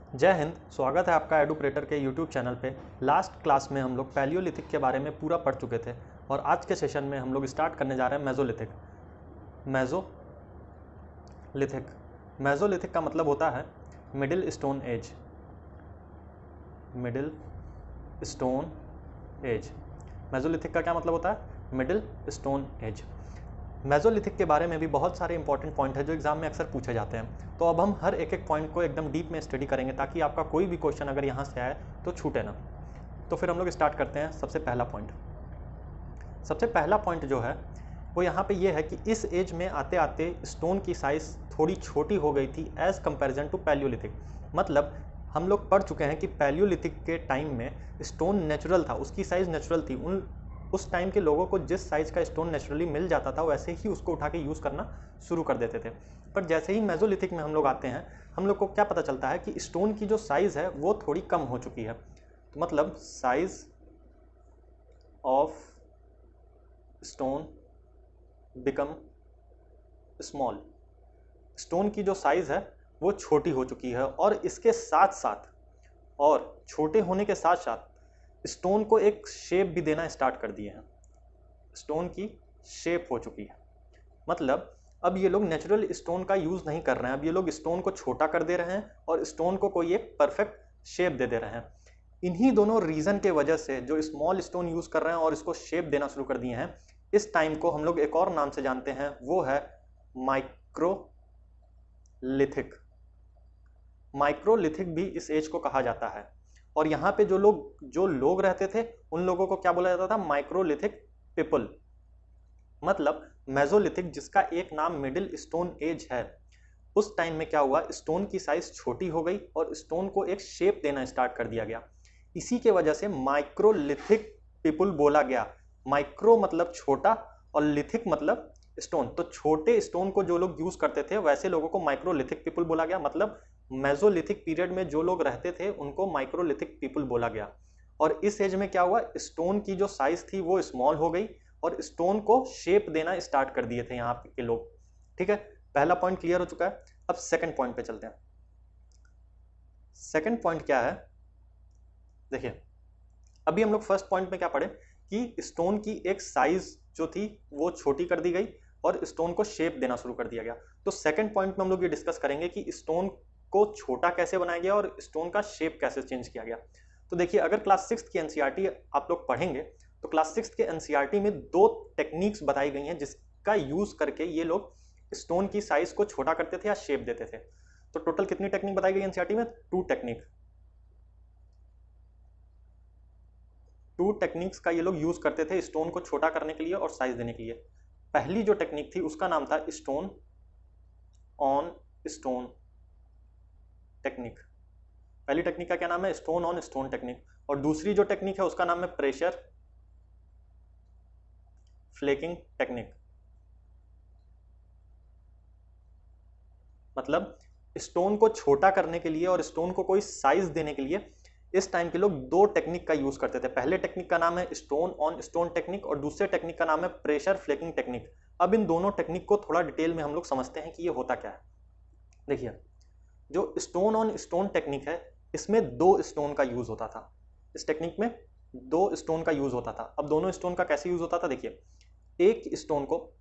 जय हिंद। स्वागत है आपका एडुप्रेटर के यूट्यूब चैनल पे। लास्ट क्लास में हम लोग पैलियोलिथिक के बारे में पूरा पढ़ चुके थे और आज के सेशन में हम लोग स्टार्ट करने जा रहे हैं मेसोलिथिक। मेसोलिथिक का मतलब होता है middle stone age. Middle stone age. Mesolithic का क्या मतलब होता है? Middle stone age. मेसोलिथिक के बारे में भी बहुत सारे इंपॉर्टेंट पॉइंट है जो एग्जाम में अक्सर पूछे जाते हैं। तो अब हम हर एक पॉइंट को एकदम डीप में स्टडी करेंगे ताकि आपका कोई भी क्वेश्चन अगर यहाँ से आए तो छूटे ना। तो फिर हम लोग स्टार्ट करते हैं। सबसे पहला पॉइंट जो है वो यहाँ पे ये है कि इस एज में आते आते स्टोन की साइज़ थोड़ी छोटी हो गई थी एज़ कंपेरिजन टू पैलियोलिथिक। मतलब हम लोग पढ़ चुके हैं कि पैलियोलिथिक के टाइम में स्टोन नेचुरल था, उसकी साइज़ नेचुरल थी। उस टाइम के लोगों को जिस साइज़ का स्टोन नेचुरली मिल जाता था वैसे ही उसको उठा के यूज़ करना शुरू कर देते थे। पर जैसे ही मेसोलिथिक में हम लोग आते हैं, हम लोग को क्या पता चलता है कि स्टोन की जो साइज़ है वो थोड़ी कम हो चुकी है। तो मतलब size of stone become small. Stone की जो साइज़ है वो छोटी हो चुकी है और इसके साथ साथ और छोटे होने के साथ साथ स्टोन को एक शेप भी देना स्टार्ट कर दिए हैं। स्टोन की शेप हो चुकी है। मतलब अब ये लोग नेचुरल स्टोन का यूज़ नहीं कर रहे हैं, अब ये लोग स्टोन को छोटा कर दे रहे हैं और स्टोन को कोई एक परफेक्ट शेप दे दे रहे हैं। इन्हीं दोनों रीज़न के वजह से जो स्मॉल स्टोन यूज़ कर रहे हैं और इसको शेप देना शुरू कर दिए हैं, इस टाइम को हम लोग एक और नाम से जानते हैं, वो है माइक्रोलिथिक। माइक्रोलिथिक भी इस एज को कहा जाता है। और यहाँ पे जो लोग रहते थे उन लोगों को क्या बोला जाता था? Microlithic people. मतलब मेसोलिथिक जिसका एक नाम मिडिल स्टोन एज है, उस टाइम में क्या हुआ, स्टोन की साइज छोटी हो गई और स्टोन को एक शेप देना स्टार्ट कर दिया गया। इसी के वजह से माइक्रोलिथिक पीपल बोला गया। माइक्रो मतलब छोटा और लिथिक मतलब स्टोन। तो छोटे स्टोन को जो लोग यूज करते थे वैसे लोगों को माइक्रोलिथिक पीपल बोला गया। मतलब मेसोलिथिक पीरियड में जो लोग रहते थे उनको माइक्रोलिथिक पीपल बोला गया। और इस एज में क्या हुआ, स्टोन की जो साइज थी वो स्मॉल हो गई और स्टोन को शेप देना स्टार्ट कर दिए थे यहाँ के लोग। ठीक है, पहला पॉइंट क्लियर हो चुका है। अब सेकंड पॉइंट पे चलते हैं। सेकंड पॉइंट क्या है, देखिए अभी हम लोग फर्स्ट पॉइंट में क्या पढ़े कि स्टोन की एक साइज जो थी वो छोटी कर दी गई और स्टोन को शेप देना शुरू कर दिया गया। तो सेकंड पॉइंट में हम लोग ये डिस्कस करेंगे कि स्टोन को छोटा कैसे बनाया गया और स्टोन का शेप कैसे चेंज किया गया। तो देखिए, अगर क्लास 6 की एनसीईआरटी आप लोग पढ़ेंगे तो क्लास 6 के एनसीईआरटी में 2 टेक्निक्स बताई गई हैं जिसका यूज करके ये लोग स्टोन की साइज को छोटा करते थे या शेप देते थे। तो टोटल कितनी टेक्निक बताई गई एनसीईआरटी में? 2 टेक्निक। 2 टेक्निक्स का ये लोग यूज करते थे स्टोन को छोटा करने के लिए और साइज देने के लिए। पहली जो टेक्निक थी उसका नाम था स्टोन ऑन स्टोन टेक्निक। पहली टेक्निक का क्या नाम है? Stone on stone technique. और दूसरी जो टेक्निक है उसका नाम है प्रेशर फ्लेकिंग टेक्निक। मतलब स्टोन को छोटा करने के लिए और स्टोन को कोई साइज देने के लिए इस टाइम के लोग 2 टेक्निक का यूज करते थे। पहले टेक्निक का नाम है स्टोन ऑन स्टोन टेक्निक और दूसरे टेक्निक का नाम है प्रेशर फ्लेकिंग टेक्निक। अब इन दोनों टेक्निक को थोड़ा डिटेल में हम लोग समझते हैं कि ये होता क्या है। देखिए, जो स्टोन ऑन स्टोन टेक्निक है इसमें 2 स्टोन का यूज होता था। इस टेक्निक में 2 स्टोन का यूज होता था। अब दोनों स्टोन का कैसे यूज होता था, देखिए एक स्टोन को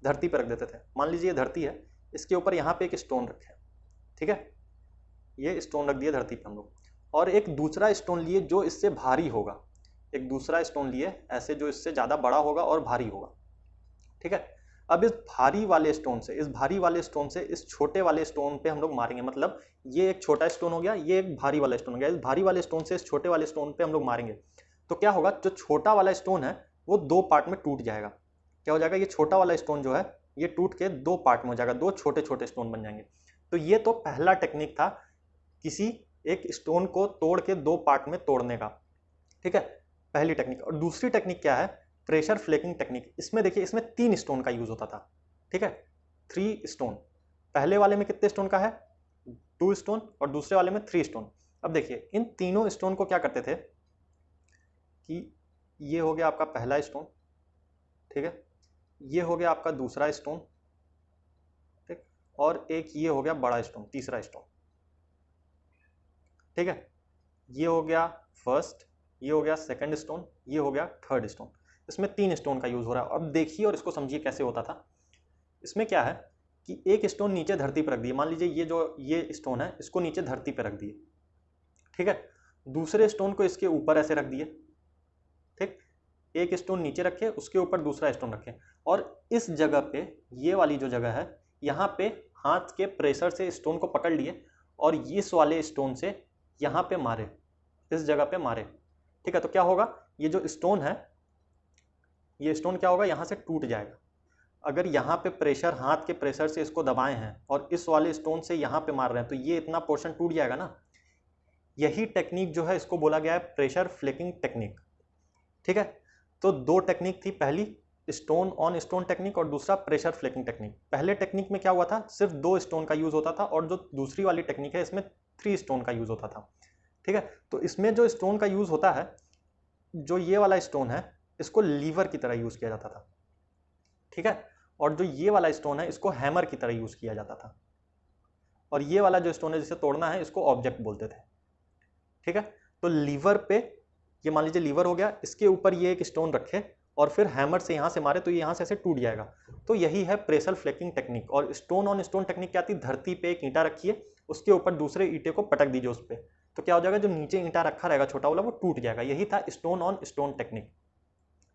धरती पर रख देते थे। मान लीजिए ये धरती है, इसके ऊपर यहाँ पे एक स्टोन रखे, ठीक है, ये स्टोन रख दिया धरती पे हम लोग, और एक दूसरा स्टोन लिए जो इससे भारी होगा। एक दूसरा स्टोन लिए ऐसे जो इससे ज़्यादा बड़ा होगा और भारी होगा, ठीक है। अब इस भारी वाले स्टोन से इस छोटे वाले स्टोन पे हम लोग मारेंगे। मतलब ये एक छोटा स्टोन हो गया, ये एक भारी वाला स्टोन हो गया। इस भारी वाले स्टोन से इस छोटे वाले स्टोन पे हम लोग मारेंगे तो क्या होगा, जो छोटा वाला स्टोन है वो 2 पार्ट में टूट जाएगा। क्या हो जाएगा, ये छोटा वाला स्टोन जो है ये टूट के 2 पार्ट में हो जाएगा, 2 छोटे छोटे स्टोन बन जाएंगे। तो ये तो पहला टेक्निक था किसी एक स्टोन को तोड़ के 2 पार्ट में तोड़ने का, ठीक है, पहली टेक्निक। और दूसरी टेक्निक क्या है, प्रेशर फ्लेकिंग टेक्निक। इसमें देखिए, इसमें 3 स्टोन का यूज होता था, ठीक है, 3 स्टोन। पहले वाले में कितने स्टोन का है? 2 स्टोन और दूसरे वाले में 3 स्टोन। अब देखिए इन तीनों स्टोन को क्या करते थे कि ये हो गया आपका पहला स्टोन, ठीक है, ये हो गया आपका दूसरा स्टोन, ठीक, और एक ये हो गया बड़ा स्टोन, तीसरा स्टोन। ठीक है, ये हो गया फर्स्ट, ये हो गया सेकंड स्टोन, ये हो गया थर्ड स्टोन। इसमें 3 स्टोन का यूज हो रहा है। अब देखिए और इसको समझिए कैसे होता था। इसमें क्या है कि एक स्टोन नीचे धरती पर रख दिए, मान लीजिए ये स्टोन है, इसको नीचे धरती पर रख दिए, ठीक है। दूसरे स्टोन को इसके ऊपर ऐसे रख दिए, ठीक। एक स्टोन नीचे रखे, उसके ऊपर दूसरा स्टोन रखे, और इस जगह पे, ये वाली जो जगह है, यहाँ पे हाथ के प्रेशर से स्टोन को पकड़ लिए और इस वाले स्टोन से यहाँ पे मारे, इस जगह पे मारे, ठीक है। तो क्या होगा, ये जो स्टोन है, ये स्टोन क्या होगा, यहाँ से टूट जाएगा। अगर यहाँ पे प्रेशर, हाथ के प्रेशर से इसको दबाए हैं और इस वाले स्टोन से यहाँ पे मार रहे हैं, तो ये इतना पोर्शन टूट जाएगा ना। यही टेक्निक जो है इसको बोला गया है प्रेशर फ्लेकिंग टेक्निक, ठीक है। तो 2 टेक्निक थी, पहली स्टोन ऑन स्टोन टेक्निक और दूसरा प्रेशर फ्लेकिंग टेक्निक। पहले टेक्निक में क्या हुआ था, सिर्फ 2 स्टोन का यूज होता था, और जो दूसरी वाली टेक्निक है इसमें 3 स्टोन का यूज होता था, ठीक है। तो इसमें जो स्टोन का यूज होता है, जो ये वाला स्टोन है, इसको लीवर की तरह यूज किया जाता था, ठीक है। और जो ये वाला स्टोन है, इसको हैमर की तरह यूज किया जाता था। और ये वाला जो स्टोन है जिसे तोड़ना है, इसको ऑब्जेक्ट बोलते थे, ठीक है। तो लीवर पे, ये मान लीजिए लीवर हो गया, इसके ऊपर ये एक स्टोन रखे और फिर हैमर से यहाँ से मारे तो ये यहाँ से ऐसे टूट जाएगा। तो यही है प्रेशर फ्लेकिंग टेक्निक। और स्टोन ऑन स्टोन टेक्निक क्या थी, धरती पे एक ईंटा रखिए, उसके ऊपर दूसरे ईंटे को पटक दीजिए उस पर, तो क्या हो जाएगा, जो नीचे ईंटा रखा रहेगा छोटा वाला, वो टूट जाएगा। यही था स्टोन ऑन स्टोन टेक्निक,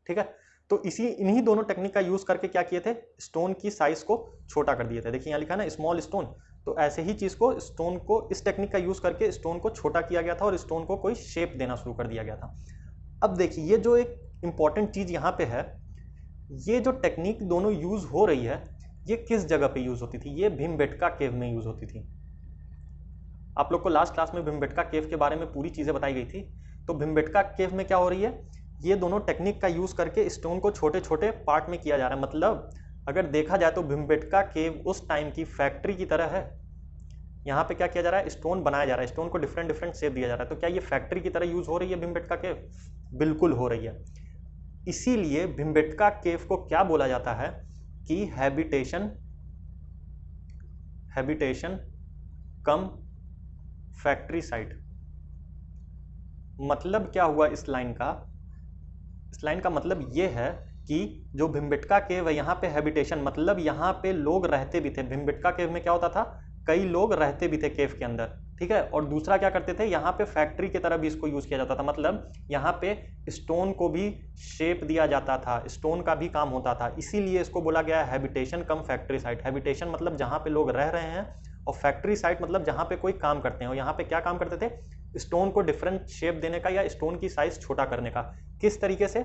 ठीक है। तो इन्हीं दोनों टेक्निक का यूज करके क्या किए थे, स्टोन की साइज को छोटा कर दिए थे। देखिए यहाँ लिखा है ना स्मॉल स्टोन, तो ऐसे ही चीज को, स्टोन को, इस टेक्निक का यूज करके स्टोन को छोटा किया गया था और स्टोन को कोई शेप देना शुरू कर दिया गया था। अब देखिए ये जो एक इंपॉर्टेंट चीज यहाँ पे है, ये जो टेक्निक दोनों यूज हो रही है, ये किस जगह पे यूज होती थी, ये भीमबेटका केव में यूज होती थी। आप लोग को लास्ट क्लास में भीमबेटका केव के बारे में पूरी चीजें बताई गई थी। तो भीमबेटका केव में क्या हो रही है, ये दोनों टेक्निक का यूज करके स्टोन को छोटे छोटे पार्ट में किया जा रहा है। मतलब अगर देखा जाए तो भीमबेटका केव उस टाइम की फैक्ट्री की तरह है। यहाँ पे क्या किया जा रहा है, स्टोन बनाया जा रहा है, स्टोन को डिफरेंट डिफरेंट शेप दिया जा रहा है। तो क्या ये फैक्ट्री की तरह यूज हो रही है भीमबेटका केव, बिल्कुल हो रही है। इसीलिए भीमबेटका केव को क्या बोला जाता है कि हैबिटेशन कम फैक्ट्री साइट। मतलब क्या हुआ इस लाइन का, इस लाइन का मतलब ये है कि जो भीमबेटका केव है, यहाँ पे हैबिटेशन मतलब यहाँ पे लोग रहते भी थे। भीमबेटका केव में क्या होता था, कई लोग रहते भी थे केव के अंदर, ठीक है। और दूसरा क्या करते थे, यहाँ पे फैक्ट्री की तरह भी इसको यूज किया जाता था। मतलब यहाँ पे स्टोन को भी शेप दिया जाता था, स्टोन का भी काम होता था। इसीलिए इसको बोला गया है habitation cum factory site. Habitation मतलब जहाँ पे लोग रह रहे हैं, और फैक्ट्री साइट मतलब जहाँ पे कोई काम करते हैं। और यहाँ पे क्या काम करते थे, स्टोन को डिफरेंट शेप देने का या स्टोन की साइज छोटा करने का। किस तरीके से,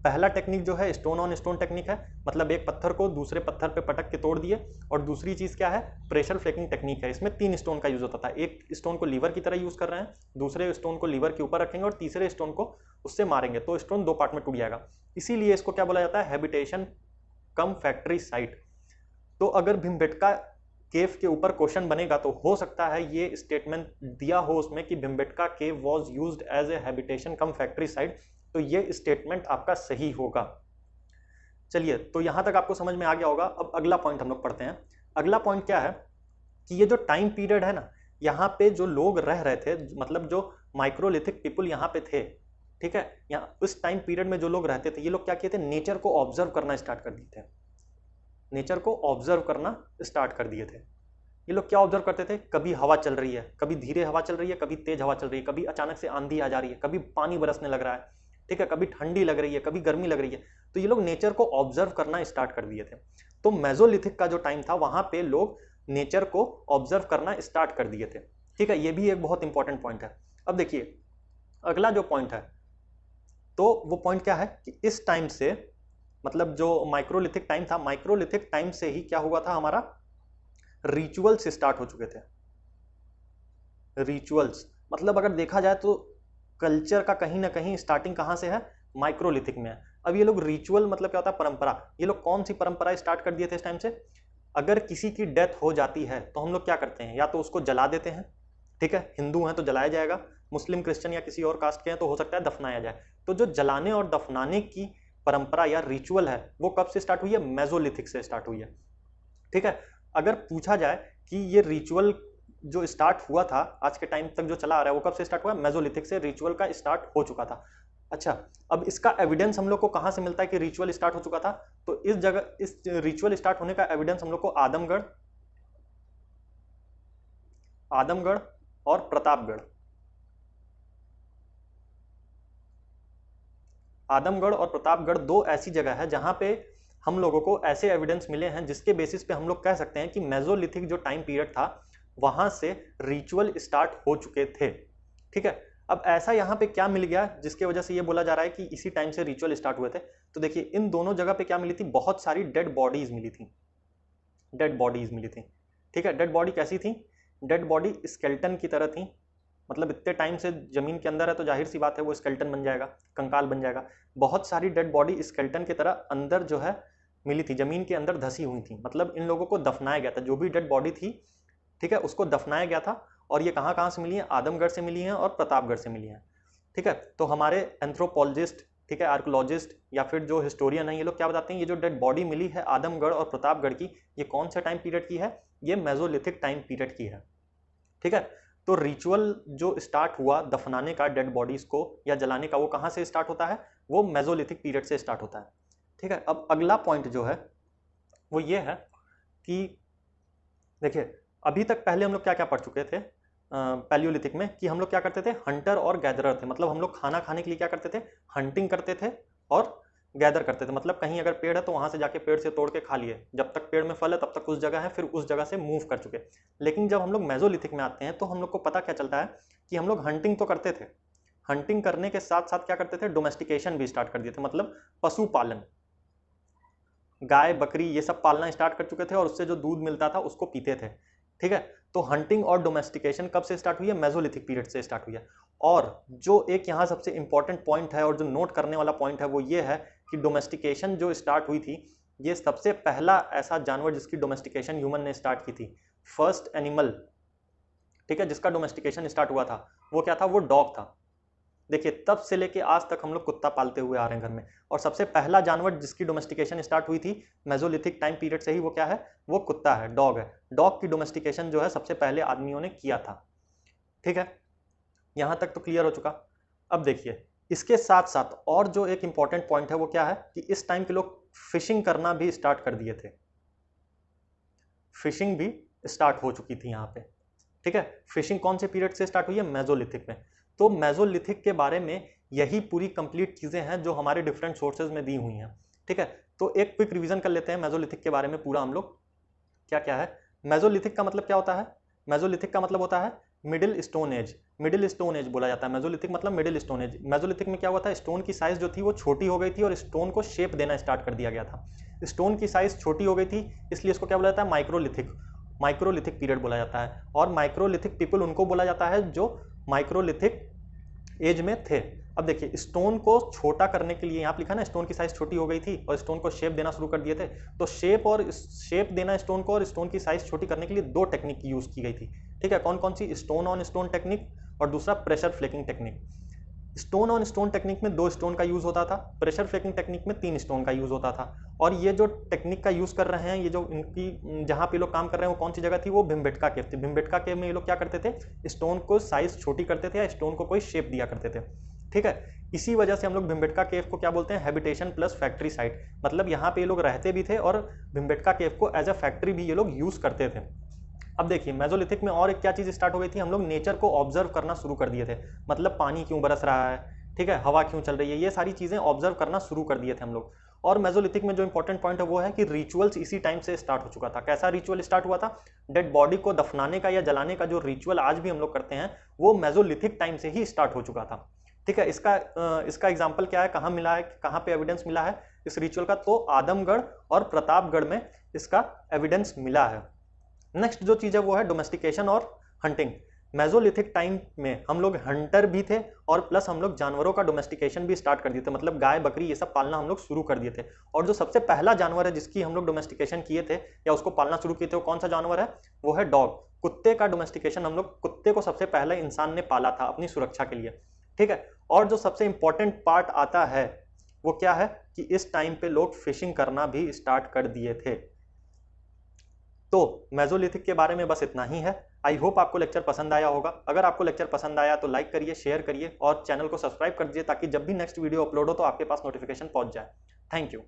पहला टेक्निक जो है स्टोन ऑन स्टोन टेक्निक है, मतलब एक पत्थर को दूसरे पत्थर पे पटक के तोड़ दिए। और दूसरी चीज क्या है, प्रेशर फ्लेकिंग टेक्निक है। इसमें 3 स्टोन का यूज होता था। एक स्टोन को लीवर की तरह यूज कर रहे हैं, दूसरे स्टोन को लीवर के ऊपर रखेंगे और तीसरे स्टोन को उससे मारेंगे, तो स्टोन 2 पार्ट में टूट जाएगा। इसीलिए इसको क्या बोला जाता है, हैबिटेशन कम फैक्ट्री साइट। तो अगर भीमबेटका केव के ऊपर क्वेश्चन बनेगा तो हो सकता है ये स्टेटमेंट दिया हो उसमें कि Bhimbetka cave was used as a habitation cum factory site, तो ये स्टेटमेंट आपका सही होगा। चलिए, तो यहां तक आपको समझ में आ गया होगा। अब अगला पॉइंट हम लोग पढ़ते हैं। अगला पॉइंट क्या है कि ये जो टाइम पीरियड है ना, यहाँ पे जो लोग रह रहे थे, मतलब जो माइक्रोलिथिक पीपल यहाँ पे थे, ठीक है, यहाँ उस टाइम पीरियड में जो लोग रहते थे, ये लोग क्या किए थे, नेचर को ऑब्जर्व करना स्टार्ट कर दिए थे। नेचर को ऑब्जर्व करना स्टार्ट कर दिए थे। ये लोग क्या ऑब्जर्व करते थे, कभी हवा चल रही है, कभी धीरे हवा चल रही है, कभी तेज हवा चल रही है, कभी अचानक से आंधी आ जा रही है, कभी पानी बरसने लग रहा है, ठीक है, कभी ठंडी लग रही है, कभी गर्मी लग रही है। तो ये लोग नेचर को ऑब्जर्व करना स्टार्ट कर दिए थे। तो मेसोलिथिक का जो टाइम था, वहां पे लोग नेचर को ऑब्जर्व करना स्टार्ट कर दिए थे, ठीक है। ये भी एक बहुत इंपॉर्टेंट पॉइंट है। अब देखिए अगला जो पॉइंट है, तो वो पॉइंट क्या है कि इस टाइम से, मतलब जो माइक्रोलिथिक टाइम था, माइक्रोलिथिक टाइम से ही क्या हुआ था, हमारा रिचुअल्स स्टार्ट हो चुके थे। रिचुअल्स मतलब अगर देखा जाए तो कल्चर का कहीं ना कहीं स्टार्टिंग कहां से है, माइक्रोलिथिक में है। अब ये लोग रिचुअल मतलब क्या होता है, परंपरा। ये लोग कौन सी परंपरा स्टार्ट कर दिए थे इस टाइम से, अगर किसी की डेथ हो जाती है तो हम लोग क्या करते हैं, या तो उसको जला देते हैं, ठीक है, हिंदू हैं तो जलाया जाएगा, मुस्लिम क्रिश्चियन या किसी और कास्ट के हैं तो हो सकता है दफनाया जाए। तो जो जलाने और दफनाने की परंपरा या रिचुअल है, वो कब से स्टार्ट हुई है, मेसोलिथिक से स्टार्ट हुई है, ठीक है। अगर पूछा जाए कि ये रिचुअल जो स्टार्ट हुआ था आज के टाइम तक जो चला आ रहा है वो कब से स्टार्ट हुआ? मेसोलिथिक से रिचुअल का स्टार्ट हो चुका था। अच्छा, अब इसका एविडेंस हम लोग को कहां से मिलता है कि रिचुअल स्टार्ट हो चुका था? तो इस जगह इस रिचुअल स्टार्ट होने का एविडेंस हम लोग को आदमगढ़ और प्रतापगढ़, आदमगढ़ और प्रतापगढ़ दो ऐसी जगह है जहां पे हम लोगों को ऐसे एविडेंस मिले हैं जिसके बेसिस पे हम लोग कह सकते हैं कि मेसोलिथिक जो टाइम पीरियड था वहां से रिचुअल स्टार्ट हो चुके थे। ठीक है, अब ऐसा यहाँ पे क्या मिल गया जिसके वजह से ये बोला जा रहा है कि इसी टाइम से रिचुअल स्टार्ट हुए थे? तो देखिए इन दोनों जगह पे क्या मिली थी? बहुत सारी डेड बॉडीज मिली थी, डेड बॉडीज मिली थी। ठीक है, डेड बॉडी कैसी थी? डेड बॉडी स्केल्टन की तरह थी, मतलब इतने टाइम से जमीन के अंदर है तो जाहिर सी बात है वो स्केल्टन बन जाएगा, कंकाल बन जाएगा। बहुत सारी डेड बॉडी स्केल्टन की तरह अंदर जो है मिली थी, जमीन के अंदर धसी हुई थी, मतलब इन लोगों को दफनाया गया था, जो भी डेड बॉडी थी, ठीक है, उसको दफनाया गया था। और ये कहाँ कहाँ से मिली है? आदमगढ़ से मिली हैं और प्रतापगढ़ से मिली हैं। ठीक है, तो हमारे एंथ्रोपोलॉजिस्ट, ठीक है, आर्कोलॉजिस्ट या फिर जो हिस्टोरियन है, ये लोग क्या बताते हैं? ये जो डेड बॉडी मिली है आदमगढ़ और प्रतापगढ़ की, ये कौन से टाइम पीरियड की है? ये मेसोलिथिक टाइम पीरियड की है। ठीक है, तो रिचुअल जो स्टार्ट हुआ दफनाने का डेड बॉडीज को या जलाने का, वो कहाँ से स्टार्ट होता है? वो मेसोलिथिक पीरियड से स्टार्ट होता है। ठीक है, अब अगला पॉइंट जो है वो ये है कि देखिए अभी तक पहले हम लोग क्या क्या पढ़ चुके थे पैलियोलिथिक में, कि हम लोग क्या करते थे? हंटर और गैदरर थे, मतलब हम लोग खाना खाने के लिए क्या करते थे? हंटिंग करते थे और गैदर करते थे, मतलब कहीं अगर पेड़ है तो वहां से जाके पेड़ से तोड़ के खा लिए, जब तक पेड़ में फल है तब तक उस जगह है, फिर उस जगह से मूव कर चुके। लेकिन जब हम लोग मेसोलिथिक में आते हैं तो हम लोग को पता क्या चलता है कि हम लोग हंटिंग तो करते थे, हंटिंग करने के साथ साथ क्या करते थे? डोमेस्टिकेशन भी स्टार्ट कर दिए थे, मतलब पशुपालन, गाय बकरी ये सब पालना स्टार्ट कर चुके थे और उससे जो दूध मिलता था उसको पीते थे। ठीक है, तो हंटिंग और डोमेस्टिकेशन कब से स्टार्ट हुई है? मेसोलिथिक पीरियड से स्टार्ट हुई है। और जो एक यहाँ सबसे इंपॉर्टेंट पॉइंट है और जो नोट करने वाला पॉइंट है वो ये है कि डोमेस्टिकेशन जो स्टार्ट हुई थी, ये सबसे पहला ऐसा जानवर जिसकी डोमेस्टिकेशन ह्यूमन ने स्टार्ट की थी, फर्स्ट एनिमल, ठीक है, जिसका डोमेस्टिकेशन स्टार्ट हुआ था, वो क्या था? वो डॉग था। देखिए तब से लेके आज तक हम लोग कुत्ता पालते हुए आ रहे हैं घर में, और सबसे पहला जानवर जिसकी डोमेस्टिकेशन स्टार्ट हुई थी मेसोलिथिक टाइम पीरियड से ही, वो क्या है? वो कुत्ता है, डॉग है। डॉग की डोमेस्टिकेशन जो है सबसे पहले आदमियों ने किया था। ठीक है, यहां तक तो क्लियर हो चुका। अब देखिए इसके साथ साथ और जो एक इंपॉर्टेंट पॉइंट है वो क्या है कि इस टाइम के लोग फिशिंग करना भी स्टार्ट कर दिए थे, फिशिंग भी स्टार्ट हो चुकी थी यहाँ पे। ठीक है, फिशिंग कौन से पीरियड से स्टार्ट हुई है? मेसोलिथिक में। तो मेसोलिथिक के बारे में यही पूरी कंप्लीट चीजें हैं जो हमारे डिफरेंट सोर्सेज में दी हुई हैं। ठीक है, तो एक क्विक रिवीजन कर लेते हैं मेसोलिथिक के बारे में पूरा हम लोग क्या क्या है। मेसोलिथिक का मतलब क्या होता है? मेसोलिथिक का मतलब होता है middle stone age, middle stone age बोला जाता है मेसोलिथिक, मतलब मिडिल स्टोन एज। मेसोलिथिक में क्या हुआ था? स्टोन की साइज जो थी वो छोटी हो गई थी और स्टोन को शेप देना स्टार्ट कर दिया गया था। स्टोन की साइज छोटी हो गई थी इसलिए इसको क्या बोला जाता है? माइक्रोलिथिक, माइक्रोलिथिक पीरियड बोला जाता है। और माइक्रोलिथिक पीपल उनको बोला जाता है जो माइक्रोलिथिक एज में थे। अब देखिए स्टोन को छोटा करने के लिए यहाँ पे लिखा ना, स्टोन की साइज छोटी हो गई थी और स्टोन को शेप देना शुरू कर दिए थे। तो शेप देना स्टोन को और स्टोन की साइज छोटी करने के लिए दो टेक्निक यूज की गई थी। ठीक है, कौन कौन सी? स्टोन ऑन स्टोन टेक्निक और दूसरा pressure flaking technique. Stone on stone technique में 2 स्टोन का यूज होता था, प्रेशर फ्लेकिंग टेक्निक में 3 स्टोन का यूज होता था। और ये जो टेक्निक का यूज कर रहे हैं, ये जो इनकी जहां पे लोग काम कर रहे हैं वो कौन सी जगह थी? वो भीमबेटका केव थी। भीमबेटका केव में ये लोग क्या करते थे? स्टोन को साइज छोटी करते थे या स्टोन को कोई शेप दिया करते थे। ठीक है, इसी वजह से हम लोग भीमबेटका केव को क्या बोलते हैं? हैबिटेशन प्लस फैक्ट्री साइट, मतलब यहाँ पे ये लोग रहते भी थे और भीमबेटका केव को एज अ फैक्ट्री भी ये लोग यूज करते थे। अब देखिए मेसोलिथिक में और एक क्या चीज स्टार्ट हो गई थी? हम लोग नेचर को ऑब्जर्व करना शुरू कर दिए थे, मतलब पानी क्यों बरस रहा है, ठीक है, हवा क्यों चल रही है, ये सारी चीजें ऑब्जर्व करना शुरू कर दिए थे हम लोग। और मेसोलिथिक में जो इंपॉर्टेंट पॉइंट है वो है कि रिचुअल्स इसी टाइम से स्टार्ट हो चुका था। कैसा रिचुअल स्टार्ट हुआ था? डेड बॉडी को दफनाने का या जलाने का जो रिचुअल आज भी हम लोग करते हैं वो मेसोलिथिक टाइम से ही स्टार्ट हो चुका था। ठीक है, इसका एग्जाम्पल क्या है, कहाँ मिला है, कहाँ पे एविडेंस मिला है इस रिचुअल का? तो आदमगढ़ और प्रतापगढ़ में इसका एविडेंस मिला है। नेक्स्ट जो चीज है वो है डोमेस्टिकेशन और हंटिंग। मेसोलिथिक टाइम में हम लोग हंटर भी थे और प्लस हम लोग जानवरों का डोमेस्टिकेशन भी स्टार्ट कर दिए थे, मतलब गाय बकरी ये सब पालना हम लोग शुरू कर दिए थे। और जो सबसे पहला जानवर है जिसकी हम लोग डोमेस्टिकेशन किए थे या उसको पालना शुरू किए थे वो कौन सा जानवर है? वो है डॉग। कुत्ते का डोमेस्टिकेशन हम लोग, कुत्ते को सबसे पहले इंसान ने पाला था अपनी सुरक्षा के लिए। ठीक है, और जो सबसे इंपॉर्टेंट पार्ट आता है वो क्या है कि इस टाइम पे लोग फिशिंग करना भी स्टार्ट कर दिए थे। तो मेसोलिथिक के बारे में बस इतना ही है। आई होप आपको लेक्चर पसंद आया होगा। अगर आपको लेक्चर पसंद आया तो लाइक करिए, शेयर करिए और चैनल को सब्सक्राइब कर दीजिए ताकि जब भी नेक्स्ट वीडियो अपलोड हो तो आपके पास नोटिफिकेशन पहुंच जाए। Thank you.